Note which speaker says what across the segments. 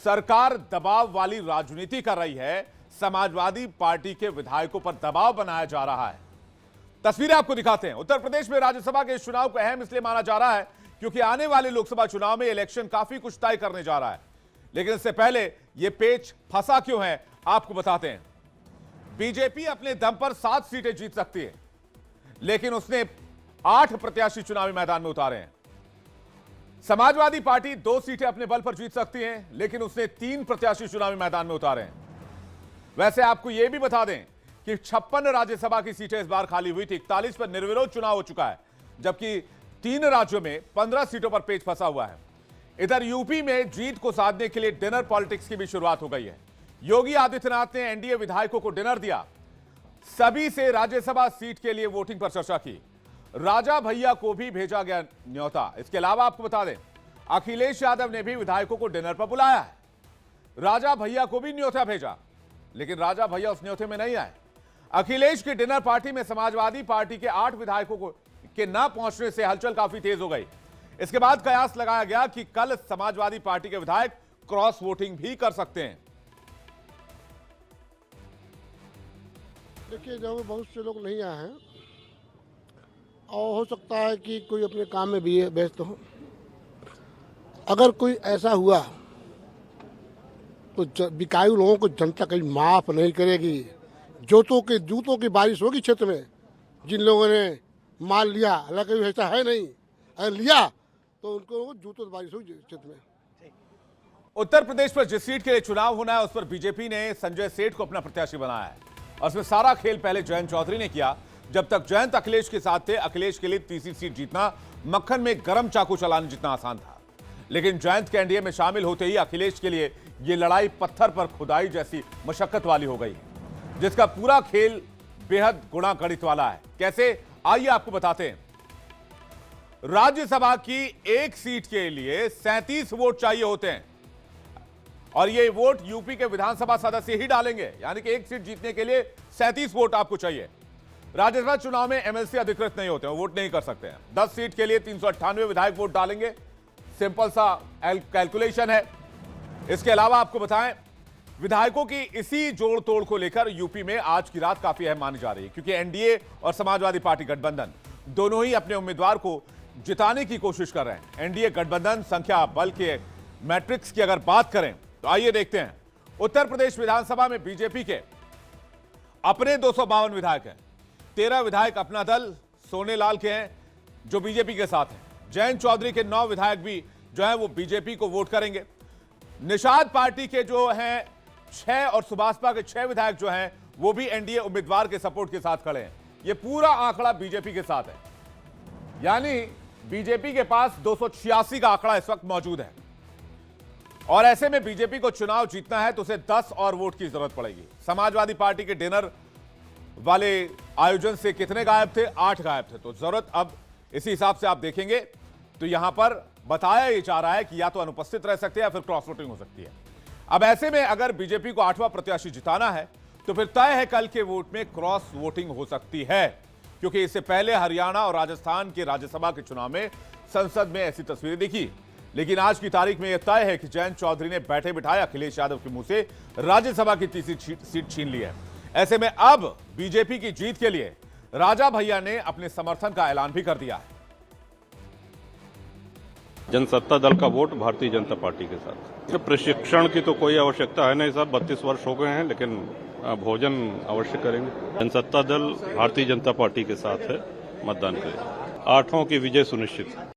Speaker 1: सरकार दबाव वाली राजनीति कर रही है। समाजवादी पार्टी के विधायकों पर दबाव बनाया जा रहा है। तस्वीरें आपको दिखाते हैं। उत्तर प्रदेश में राज्यसभा के इस चुनाव को अहम इसलिए माना जा रहा है क्योंकि आने वाले लोकसभा चुनाव में इलेक्शन काफी कुछ तय करने जा रहा है। लेकिन इससे पहले यह पेच फंसा क्यों है, आपको बताते हैं। बीजेपी अपने दम पर 7 सीटें जीत सकती है, लेकिन उसने 8 प्रत्याशी चुनावी मैदान में उतारे हैं। समाजवादी पार्टी 2 सीटें अपने बल पर जीत सकती है, लेकिन उसने 3 प्रत्याशी चुनावी मैदान में उतारे हैं। वैसे आपको यह भी बता दें कि 56 राज्यसभा की सीटें इस बार खाली हुई थी। 41 पर निर्विरोध चुनाव हो चुका है, जबकि 3 राज्यों में 15 सीटों पर पेच फंसा हुआ है। इधर यूपी में जीत को साधने के लिए डिनर पॉलिटिक्स की भी शुरुआत हो गई है। योगी आदित्यनाथ ने एनडीए विधायकों को डिनर दिया, सभी से राज्यसभा सीट के लिए वोटिंग पर चर्चा की। राजा भैया को भी भेजा गया न्योता। इसके अलावा आपको बता दें, अखिलेश यादव ने भी विधायकों को डिनर पर बुलाया है। राजा भैया को भी न्योता भेजा, लेकिन राजा भैया उस न्योते में नहीं आए। अखिलेश की डिनर पार्टी में समाजवादी पार्टी के 8 विधायकों को के न पहुंचने से हलचल काफी तेज हो गई। इसके बाद कयास लगाया गया कि कल समाजवादी पार्टी के विधायक क्रॉस वोटिंग भी कर सकते हैं।
Speaker 2: देखिए, जो बहुत से लोग नहीं आए हैं और हो सकता है कि कोई अपने काम में भी व्यस्त हो। अगर कोई ऐसा हुआ तो बिकाऊ लोगों को जनता कहीं माफ नहीं करेगी। जूतों की बारिश होगी क्षेत्र में। जिन लोगों ने माल लिया, हालांकि ऐसा है नहीं, अगर लिया तो उनको जूतों की बारिश होगी क्षेत्र में।
Speaker 1: उत्तर प्रदेश पर जिस सीट के लिए चुनाव होना है, उस पर बीजेपी ने संजय सेठ को अपना प्रत्याशी बनाया है और इसमें सारा खेल पहले जयंत चौधरी ने किया। जब तक जयंत अखिलेश के साथ थे, अखिलेश के लिए तीसरी सीट जीतना मक्खन में गर्म चाकू चलाने जितना आसान था। लेकिन जयंत के एनडीए में शामिल होते ही अखिलेश के लिए यह लड़ाई पत्थर पर खुदाई जैसी मशक्कत वाली हो गई, जिसका पूरा खेल बेहद गुणा गणित वाला है। कैसे, आइए आपको बताते हैं। राज्यसभा की एक सीट के लिए 37 वोट चाहिए होते हैं और ये वोट यूपी के विधानसभा सदस्य ही डालेंगे, यानी कि एक सीट जीतने के लिए 37 वोट आपको चाहिए। राज्यसभा चुनाव में एमएलसी अधिकृत नहीं होते हैं, वोट नहीं कर सकते हैं। 10 सीट के लिए 398 विधायक वोट डालेंगे। सिंपल सा कैलकुलेशन है। इसके अलावा आपको बताएं, विधायकों की इसी जोड़ तोड़ को लेकर यूपी में आज की रात काफी अहम मानी जा रही है, क्योंकि एनडीए और समाजवादी पार्टी गठबंधन दोनों ही अपने उम्मीदवार को जिताने की कोशिश कर रहे हैं। एनडीए गठबंधन संख्या बल के मैट्रिक्स की अगर बात करें तो आइए देखते हैं। उत्तर प्रदेश विधानसभा में बीजेपी के अपने 252 विधायक हैं। 13 विधायक अपना दल सोनेलाल के हैं जो बीजेपी के साथ हैं। जयंत चौधरी के 9 विधायक भी जो है वो बीजेपी को वोट करेंगे। निषाद पार्टी के जो हैं 6 और सुभाषपा के 6 विधायक जो हैं वो भी एनडीए उम्मीदवार के सपोर्ट के साथ खड़े हैं। ये पूरा आंकड़ा बीजेपी के साथ है, यानी बीजेपी के पास 286 का आंकड़ा इस वक्त मौजूद है। और ऐसे में बीजेपी को चुनाव जीतना है तो उसे 10 और वोट की जरूरत पड़ेगी। समाजवादी पार्टी के डिनर वाले आयोजन से कितने गायब थे? 8 गायब थे। तो जरूरत अब इसी हिसाब से आप देखेंगे तो यहां पर बताया ये जा रहा है कि या तो अनुपस्थित रह सकते हैं या फिर क्रॉस वोटिंग हो सकती है। अब ऐसे में अगर बीजेपी को 8वां प्रत्याशी जिताना है तो फिर तय है कल के वोट में क्रॉस वोटिंग हो सकती है, क्योंकि इससे पहले हरियाणा और राजस्थान के राज्यसभा के चुनाव में संसद में ऐसी तस्वीरें दिखी। लेकिन आज की तारीख में यह तय है कि जयंत चौधरी ने बैठे बिठाए अखिलेश यादव के मुंह से राज्यसभा की तीसरी सीट छीन ली है। ऐसे में अब बीजेपी की जीत के लिए राजा भैया ने अपने समर्थन का ऐलान भी कर दिया है।
Speaker 3: जनसत्ता दल का वोट भारतीय जनता पार्टी के साथ। प्रशिक्षण की तो कोई आवश्यकता है नहीं साहब, 32 वर्ष हो गए हैं, लेकिन भोजन अवश्य करेंगे। जनसत्ता दल भारतीय जनता पार्टी के साथ है, मतदान करें। 8 की विजय सुनिश्चित है।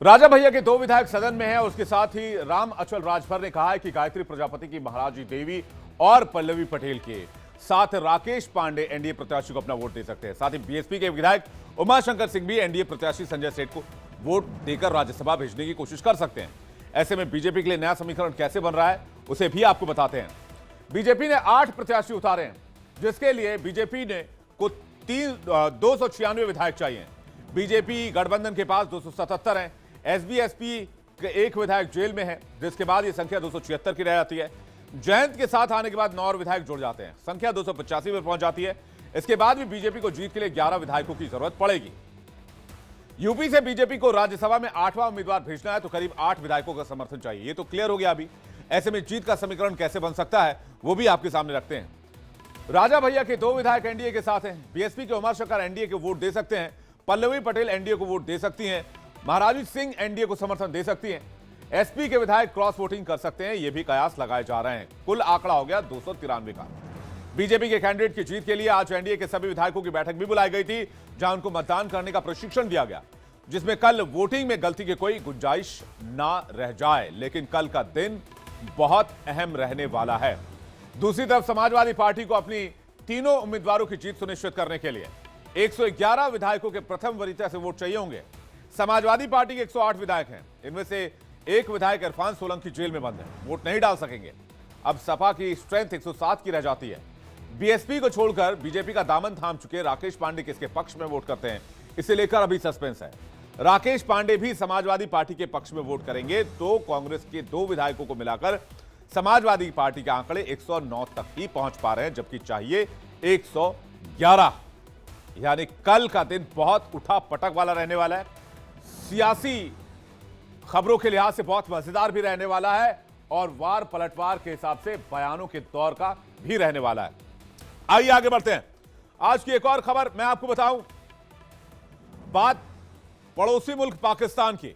Speaker 1: राजा भैया के 2 विधायक सदन में हैं और उसके साथ ही राम अचल राजभर ने कहा है कि गायत्री प्रजापति की महाराजी देवी और पल्लवी पटेल के साथ राकेश पांडे एनडीए प्रत्याशी को अपना वोट दे सकते हैं। साथ ही बीएसपी के विधायक उमाशंकर सिंह भी एनडीए प्रत्याशी संजय सेठ को वोट देकर राज्यसभा भेजने की कोशिश कर सकते हैं। ऐसे में बीजेपी के लिए नया समीकरण कैसे बन रहा है उसे भी आपको बताते हैं। बीजेपी ने 8 प्रत्याशी उतारे हैं, जिसके लिए बीजेपी ने को 296 विधायक चाहिए। बीजेपी गठबंधन के पास 277 हैं। एसबीएसपी के 1 विधायक जेल में है, जिसके बाद यह संख्या 276 की रह जाती है। जयंत के साथ आने के बाद 9 और विधायक जुड़ जाते हैं, संख्या 285 पर पहुंच जाती है। इसके बाद भी बीजेपी को जीत के लिए 11 विधायकों की जरूरत पड़ेगी। यूपी से बीजेपी को राज्यसभा में 8वां उम्मीदवार भेजना है तो करीब 8 विधायकों का समर्थन चाहिए। ये तो क्लियर हो गया अभी। ऐसे में जीत का समीकरण कैसे बन सकता है वो भी आपके सामने रखते हैं। राजा भैया के 2 विधायक एनडीए के साथ हैं। बीएसपी के उमर शक्कर एनडीए को वोट दे सकते हैं। पल्लवी पटेल एनडीए को वोट दे सकती हैं। महाराजी सिंह एनडीए को समर्थन दे सकती हैं। एसपी के विधायक क्रॉस वोटिंग कर सकते हैं। ये भी कयास लगाए जा रहे हैं। कुल आंकड़ा हो गया 293 का। बीजेपी के कैंडिडेट की जीत के लिए आज एनडीए के सभी विधायकों की बैठक भी बुलाई गई थी, जहां उनको मतदान करने का प्रशिक्षण दिया गया, जिसमें कल वोटिंग में गलती की कोई गुंजाइश ना रह जाए। लेकिन कल का दिन बहुत अहम रहने वाला है। दूसरी तरफ समाजवादी पार्टी को अपनी तीनों उम्मीदवारों की जीत सुनिश्चित करने के लिए 111 विधायकों के प्रथम वरीयता से वोट चाहिए होंगे। समाजवादी पार्टी के 108 विधायक हैं। इनमें से एक विधायक इरफान सोलंकी जेल में बंद है, वोट नहीं डाल सकेंगे। अब सपा की स्ट्रेंथ 107 की रह जाती है। बीएसपी को छोड़कर बीजेपी का दामन थाम चुके राकेश पांडे किसके पक्ष में वोट करते हैं, इसे लेकर अभी सस्पेंस है। राकेश पांडे भी समाजवादी पार्टी के पक्ष में वोट करेंगे तो कांग्रेस के 2 विधायकों को मिलाकर समाजवादी पार्टी के आंकड़े 109 तक ही पहुंच पा रहे हैं, जबकि चाहिए 111। यानी कल का दिन बहुत उठा पटक वाला रहने वाला है। सियासी खबरों के लिहाज से बहुत मजेदार भी रहने वाला है और वार पलटवार के हिसाब से बयानों के दौर का भी रहने वाला है। आइए आगे बढ़ते हैं। आज की एक और खबर मैं आपको बताऊं, बात पड़ोसी मुल्क पाकिस्तान की।